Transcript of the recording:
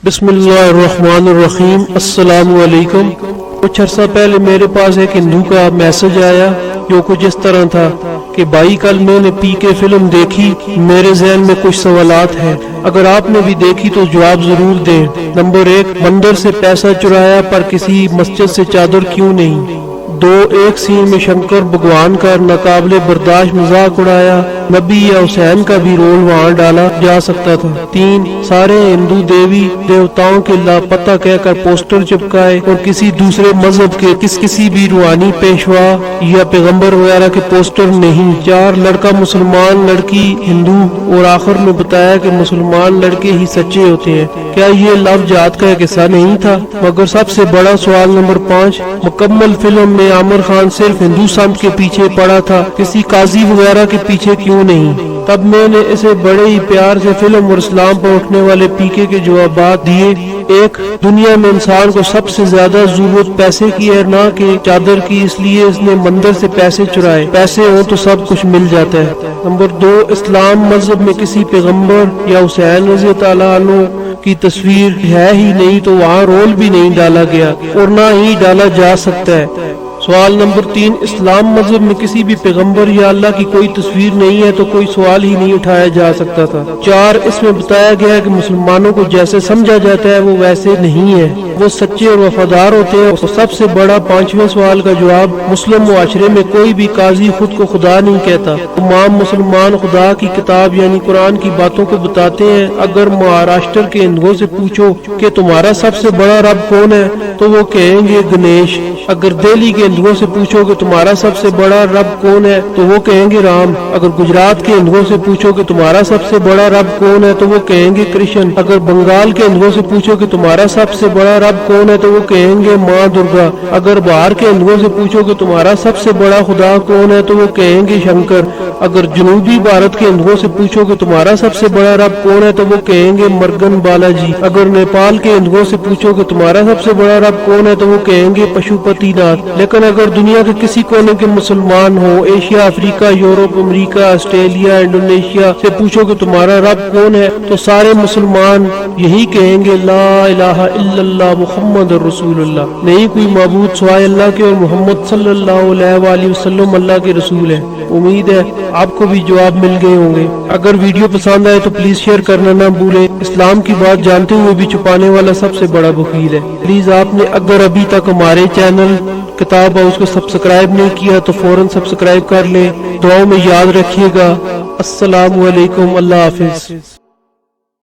بسم اللہ الرحمن الرحیم۔ السلام علیکم۔ کچھ عرصہ پہلے میرے پاس ایک ہندو کا میسج آیا جو کچھ اس طرح تھا کہ بھائی کل میں نے پی کے فلم دیکھی، میرے ذہن میں کچھ سوالات ہیں، اگر آپ نے بھی دیکھی تو جواب ضرور دیں۔ نمبر 1، مندر سے پیسہ چرایا پر کسی مسجد سے چادر کیوں نہیں؟ 2، ایک سین میں شنکر بھگوان کا ناقابل برداشت مذاق اڑایا، نبی یا حسین کا بھی رول وہاں ڈالا جا سکتا تھا۔ 3، سارے ہندو دیوی دیوتاؤں کے لاپتہ کہہ کر پوسٹر چپکائے اور کسی دوسرے مذہب کے کسی بھی روحانی پیشوا یا پیغمبر وغیرہ کے پوسٹر نہیں۔ 4، لڑکا مسلمان لڑکی ہندو اور آخر میں بتایا کہ مسلمان لڑکے ہی سچے ہوتے ہیں۔ کیا یہ لو جہاد کا ایک حصہ نہیں تھا؟ مگر سب سے بڑا سوال نمبر 5، مکمل فلم میں عامر خان صرف ہندو سنت کے پیچھے پڑا تھا، کسی قاضی وغیرہ کے پیچھے کیوں نہیں؟ تب میں نے اسے بڑے ہی پیار سے فلم اور اسلام پر اٹھنے والے پی کے جوابات دیے۔ 1، دنیا میں انسان کو سب سے زیادہ ضرورت پیسے کی ہے نہ کہ چادر کی، اس لیے اس نے مندر سے پیسے چرائے، پیسے ہوں تو سب کچھ مل جاتا ہے۔ نمبر 2، اسلام مذہب میں کسی پیغمبر یا حسین رضی اللہ عنہ کی تصویر ہے ہی نہیں تو وہاں رول بھی نہیں ڈالا گیا اور نہ ہی ڈالا جا سکتا ہے۔ سوال نمبر 3، اسلام مذہب میں کسی بھی پیغمبر یا اللہ کی کوئی تصویر نہیں ہے تو کوئی سوال ہی نہیں اٹھایا جا سکتا تھا۔ 4، اس میں بتایا گیا ہے کہ مسلمانوں کو جیسے سمجھا جاتا ہے وہ ویسے نہیں ہے، وہ سچے اور وفادار ہوتے ہیں۔ اور سب سے بڑا 5ویں سوال کا جواب، مسلم معاشرے میں کوئی بھی قاضی خود کو خدا نہیں کہتا، تمام مسلمان خدا کی کتاب یعنی قرآن کی باتوں کو بتاتے ہیں۔ اگر مہاراشٹر کے ہندوؤں سے پوچھو کہ تمہارا سب سے بڑا رب کون ہے تو وہ کہیں گے گنیش۔ اگر دہلی کے ہندوؤں سے پوچھو کہ تمہارا سب سے بڑا رب کون ہے تو وہ کہیں گے رام۔ اگر گجرات کے ہندوؤں سے پوچھو کہ تمہارا سب سے بڑا رب کون ہے تو وہ کہیں گے کرشن۔ اگر بنگال کے ہندوؤں سے پوچھو کہ تمہارا سب سے بڑا رب کون ہے تو وہ کہیں گے ماں درگا۔ اگر باہر کے ہندوؤں سے پوچھو کہ تمہارا سب سے بڑا خدا کون ہے تو وہ کہیں گے شنکر۔ اگر جنوبی بھارت کے ہندوؤں سے پوچھو کہ تمہارا سب سے بڑا رب کون ہے تو وہ کہیں گے مرگن بالا جی۔ اگر نیپال کے ہندوؤں سے پوچھو کہ تمہارا سب سے بڑا رب کون ہے تو وہ کہیں گے پشوپتی ناتھ۔ لیکن اگر دنیا کے کسی کونے کے مسلمان ہو، ایشیا، افریقہ، یورپ، امریکہ، آسٹریلیا، انڈونیشیا سے پوچھو کہ تمہارا رب کون ہے تو سارے مسلمان یہی کہیں گے لا الہ الا اللہ محمد رسول اللہ، نہیں کوئی معبود سوائے اللہ کے اور محمد صلی اللہ علیہ وآلہ وسلم اللہ کے رسول ہیں۔ امید ہے آپ کو بھی جواب مل گئے ہوں گے۔ اگر ویڈیو پسند آئے تو پلیز شیئر کرنا نہ بھولیں۔ اسلام کی بات جانتے ہوئے بھی چھپانے والا سب سے بڑا بخیل ہے۔ پلیز آپ نے اگر ابھی تک ہمارے چینل کتاب ہاؤس کو سبسکرائب نہیں کیا تو فوراً سبسکرائب کر لیں۔ دعاؤں میں یاد رکھیے گا۔ السلام علیکم، اللہ حافظ۔